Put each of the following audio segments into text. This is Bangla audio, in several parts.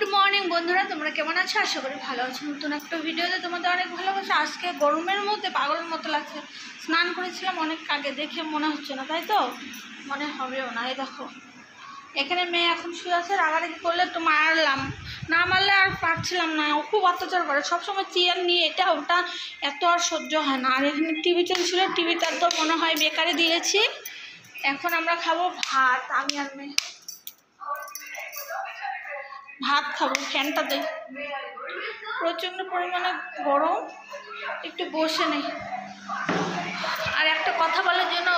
গুড মর্নিং বন্ধুরা, তোমরা কেমন আছো? আশা করি ভালো আছো। নতুন একটা ভিডিওতে তোমাদের অনেক ভালোবাসা। আজকে গরমের মধ্যে পাগলের মতো লাগছে। স্নান করেছিলাম অনেক আগে, দেখে মনে হচ্ছে না, তাই তো মনে হবেও না। এই দেখো এখানে মেয়ে এখন শুয়ে আছে, রাগারাগি করলে একটু মারলাম, না মারলে আর পারছিলাম না। ও খুব অত্যাচার করে, সবসময় চেয়ার নিয়ে এটা ওটা, এত আর সহ্য হয় না। আর এখানে টিভি চলছিল, টিভিটা তো মনে হয় বেকারে দিয়েছি। এখন আমরা খাবো ভাত, আমি আর মেয়ে ভাত খাবো। ফ্যানটা দে, প্রচণ্ড পরিমাণে গরম, একটু বসে নেই। আর একটা কথা বলার জন্য,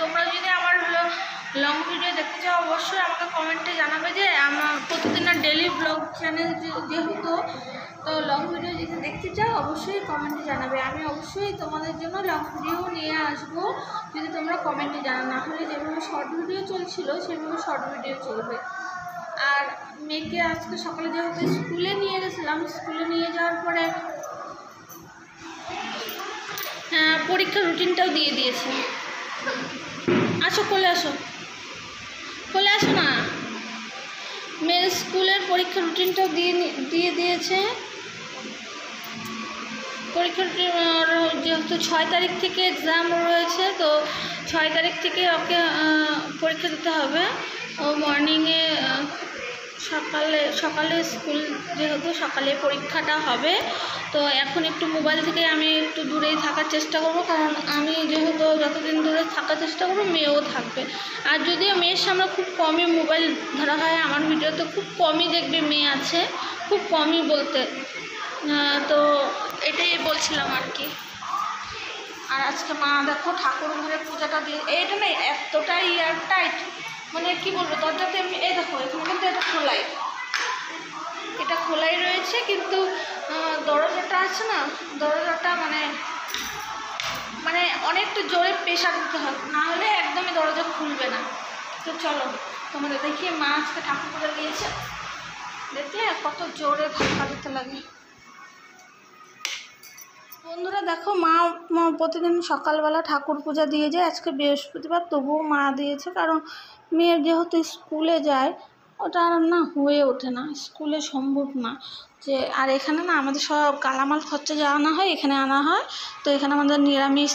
তোমরা যদি আমার লং ভিডিও দেখতে চাও অবশ্যই আমাকে কমেন্টে জানাবে। যে আমার প্রতিদিনের ডেলি ব্লগ চ্যানেল যেহেতু, তো লং ভিডিও যদি দেখতে চাও অবশ্যই কমেন্টে জানাবে। আমি অবশ্যই তোমাদের জন্য লং ভিডিও নিয়ে আসবো যদি তোমরা কমেন্টে জানা। না হলে যেভাবে শর্ট ভিডিও চলছিল সেভাবে শর্ট ভিডিও চলবে। আর মেয়েকে আজকে সকালে যেহেতু স্কুলে নিয়ে গেছিলাম, স্কুলে নিয়ে যাওয়ার পরে পরীক্ষার রুটিনটাও দিয়ে দিয়েছে। আসো কোলে আসো, কোলে আসো না। মেয়ের স্কুলের পরীক্ষার রুটিনটাও দিয়ে দিয়েছে। পরীক্ষার যেহেতু 6 তারিখ থেকে এক্সাম রয়েছে, তো 6 তারিখ থেকে ওকে পরীক্ষা দিতে হবে। ও মর্নিংয়ে সকালে স্কুল, যেহেতু সকালে পরীক্ষাটা হবে। তো এখন একটু মোবাইল থেকে আমি একটু দূরেই থাকার চেষ্টা করব, কারণ আমি যেহেতু যতদিন দূরে থাকার চেষ্টা করবো মেয়েও থাকবে। আর যদিও মেয়ের সামনে খুব কমই মোবাইল ধরা হয়, আমার ভিডিওতে খুব কমই দেখবে মেয়ে আছে, খুব কমই বলতে। তো এটাই বলছিলাম আর কি। আর আজকে মা দেখো ঠাকুর ঘরে পূজাটা দিয়ে, এইটা না এতটাই এয়ার টাইট, মানে কি বলবো, দরজাতে এমনি, এই দেখো এখানে কিন্তু এটা খোলাই রয়েছে, কিন্তু দরজাটা আছে না, দরজাটা মানে অনেকটা জোরে প্রেশার দিতে হয়, না হলে একদমই দরজা খুলবে না। তো চলো তোমাদের দেখিয়ে, মা আজকে ঠাকুর পূজা দিয়েছে, দেখলে কত জোরে ধাক্কা দিতে লাগে। বন্ধুরা দেখো, মা প্রতিদিন সকালবেলা ঠাকুর পূজা দিয়ে যায়। আজকে বৃহস্পতিবার, তবুও মা দিয়েছে, কারণ মেয়ের যেহেতু স্কুলে যায়, ওটা আর না হয়ে ওঠে না, স্কুলে সম্ভব না যে। আর এখানে না আমাদের সব কালামাল খরচা যা আনা হয় এখানে আনা হয়। তো এখানে আমাদের নিরামিষ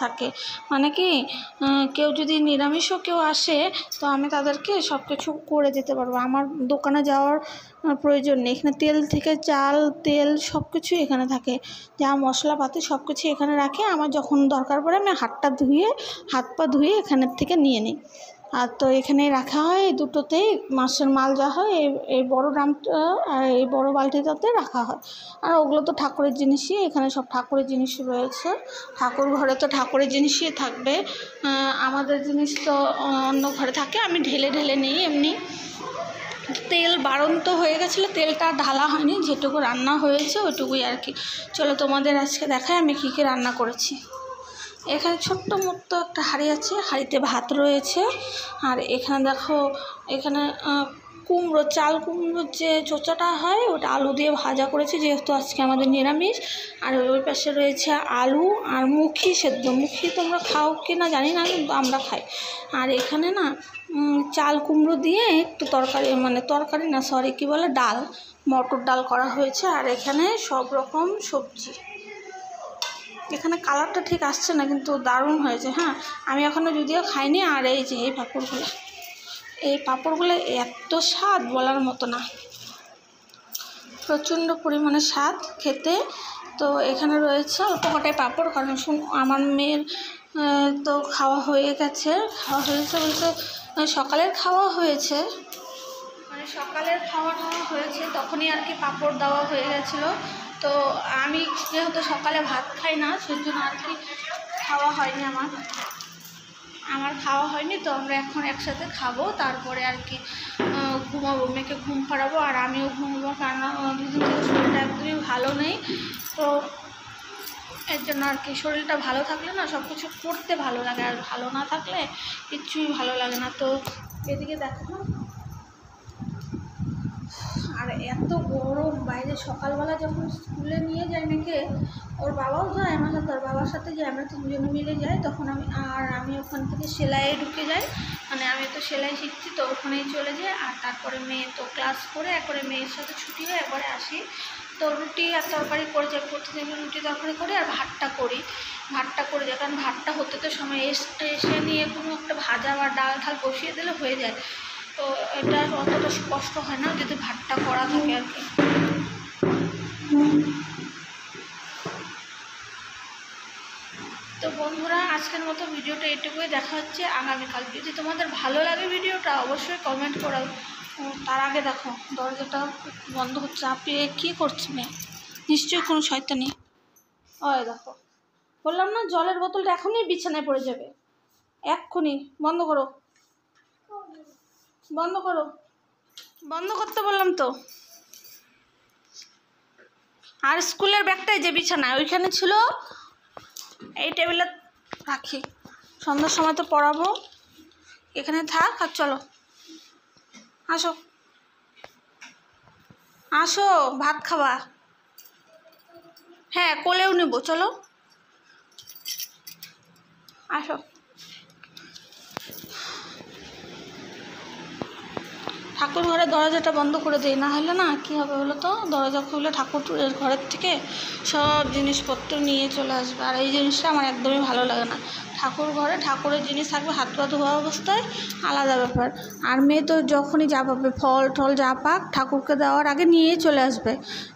থাকে, মানে কি কেউ যদি নিরামিষও কেউ আসে, তো আমি তাদেরকে সব কিছু করে দিতে পারবো। আমার দোকানে যাওয়ার প্রয়োজন নেই। এখানে তেল থেকে চাল, তেল সব কিছুই এখানে থাকে, যা মশলাপাতি সব কিছু এখানে রাখে। আমার যখন দরকার পড়ে আমি হাত পা ধুয়ে এখানের থেকে নিয়ে নিই। আর তো এখানে রাখা হয়, এই দুটোতেই মাসের মাল যা হয় এই বড় ড্রামটা আর এই বড় বালতিটাতে রাখা হয়। আর ওগুলো তো ঠাকুরের জিনিসই, এখানে সব ঠাকুরের জিনিস রয়েছে। ঠাকুর ঘরে তো ঠাকুরের জিনিসই থাকবে, আমাদের জিনিস তো অন্য ঘরে থাকে। আমি ঢেলে নিই এমনি। তেল বাড়ন্ত হয়ে গেছিলো, তেলটা ঢালা হয়নি, যেটুকু রান্না হয়েছে ওইটুকুই আর কি। চলো তোমাদের আজকে দেখাই আমি কী কী রান্না করেছি। এখানে ছোট্ট মতো একটা হাঁড়ি আছে, হাঁড়িতে ভাত রয়েছে। আর এখানে দেখো, এখানে কুমড়ো, চাল কুমড়োর যে চোচাটা হয় ওটা আলু দিয়ে ভাজা করেছে, যেহেতু আজকে আমাদের নিরামিষ। আর ওই পাশে রয়েছে আলু আর মুখি সেদ্ধ। মুখি তোমরা খাও কি না জানি না, কিন্তু আমরা খাই। আর এখানে না চাল কুমড়ো দিয়ে একটু ডাল, মটর ডাল করা হয়েছে। আর এখানে সব রকম সবজি। এখানে কালারটা ঠিক আসছে না, কিন্তু দারুণ হয়েছে। হ্যাঁ, আমি এখনও যদিও খাইনি। আর এই যে এই পাঁপড়গুলো এত স্বাদ বলার মতো না, প্রচণ্ড পরিমাণে স্বাদ খেতে। তো এখানে রয়েছে অল্প কটাই পাঁপড়, কারণ আমার মেয়ের তো খাওয়া হয়েছে বলতে সকালের খাওয়া হয়েছে, মানে সকালের খাওয়া হয়েছে তখনই আর কি পাঁপড় দেওয়া হয়ে গেছিলো। তো আমি যেহেতু সকালে ভাত খাই না, সেই জন্য আর কি খাওয়া হয়নি, আমার খাওয়া হয়নি। তো আমরা এখন একসাথে খাবো, তারপরে আর কি ঘুমাবো, মেয়েকে ঘুম পাড়াবো আর আমিও ঘুমাবো, কারণ দুদিন থেকে শরীরটা একদমই ভালো নেই। তো এর জন্য আর কি, শরীরটা ভালো থাকলে না সব কিছু করতে ভালো লাগে, আর ভালো না থাকলে কিচ্ছুই ভালো লাগে না। তো এদিকে দেখো, আর এত গরম বাইরে। সকালবেলা যখন স্কুলে নিয়ে যাই মেয়েকে, ওর বাবাও যায় আমার সাথে, ওর বাবার সাথে যাই, আমরা তিনজনে মিলে যাই। তখন আমি ওখান থেকে সেলাইয়ে ঢুকে যাই, মানে আমি তো সেলাই শিখছি, তো ওখানেই চলে যাই। আর তারপরে মেয়ে তো ক্লাস করে একবারে মেয়ের সাথে ছুটি হয়ে একবারে আসি। তো রুটি আর তরকারি করে যাই, প্রতিদিন রুটি তরকারি করি আর ভাতটা করে যাই, কারণ ভাতটা হতে তো সময় এসে নিয়ে কোনো একটা ভাজা বা ডাল ঠাল বসিয়ে দিলে হয়ে যায়। তো এটা অতটা কষ্ট হয় না যদি ভাতটা করা থাকে আর কি। তো বন্ধুরা, আজকের মতো ভিডিওটা এটুকুই। দেখা হচ্ছে আগামীকাল। যদি তোমাদের ভালো লাগে ভিডিওটা অবশ্যই কমেন্ট করো। তার আগে দেখো দরজাটা বন্ধ হচ্ছে। আপনি কী করছেন? নিশ্চয়ই কোনো শয়তানি। ওই দেখো, বললাম না জলের বোতলটা এখনই বিছানায় পড়ে যাবে, এক্ষুনি। বন্ধ করো, বন্ধ করো, বন্ধ করতে বললাম তো। আর স্কুলের ব্যাগটাই যে বিছানায় ওইখানে ছিল, এই টেবিলে রাখি। সন্ধ্যার সময় তো পড়াবো, এখানে থাক। আর চলো, আসো আসো, ভাত খাবা? হ্যাঁ, কোলেও নেবো, চলো আসো। ঠাকুর ঘরের দরজাটা বন্ধ করে দিই, না হলে না কী হবে বলো তো, দরজা খুলে ঠাকুরের ঘরের থেকে সব জিনিসপত্র নিয়ে চলে আসবে। আর এই জিনিসটা আমার একদমই ভালো লাগে না। ঠাকুর ঘরে ঠাকুরের জিনিস থাকবে হাত পা ধোয়া অবস্থায়, আলাদা ব্যাপার। আর মেয়ে তো যখনই যা পাবে, ফল টল যা পাক, ঠাকুরকে দেওয়ার আগে নিয়ে চলে আসবে।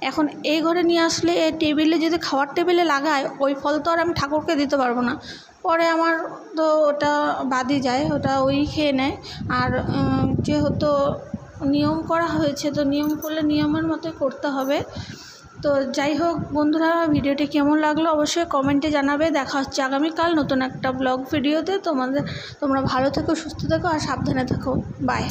এখন এই ঘরে নিয়ে আসলে এই টেবিলে যদি খাওয়ার টেবিলে লাগায়, ওই ফল তো আর আমি ঠাকুরকে দিতে পারবো না। পরে আমার তো ওটা বাদই যায়, ওটা ওই খেয়ে নেয়। আর যেহেতু নিয়ম করা হয়েছে, তো নিয়ম করলে নিয়মের মতোই করতে হবে। তো যাই হোক বন্ধুরা, ভিডিওটি কেমন লাগলো অবশ্যই কমেন্টে জানাবে। দেখা হচ্ছে আগামীকাল নতুন একটা ব্লগ ভিডিওতে। তোমরা ভালো থেকো, সুস্থ থেকো আর সাবধানে থেকো। বাই।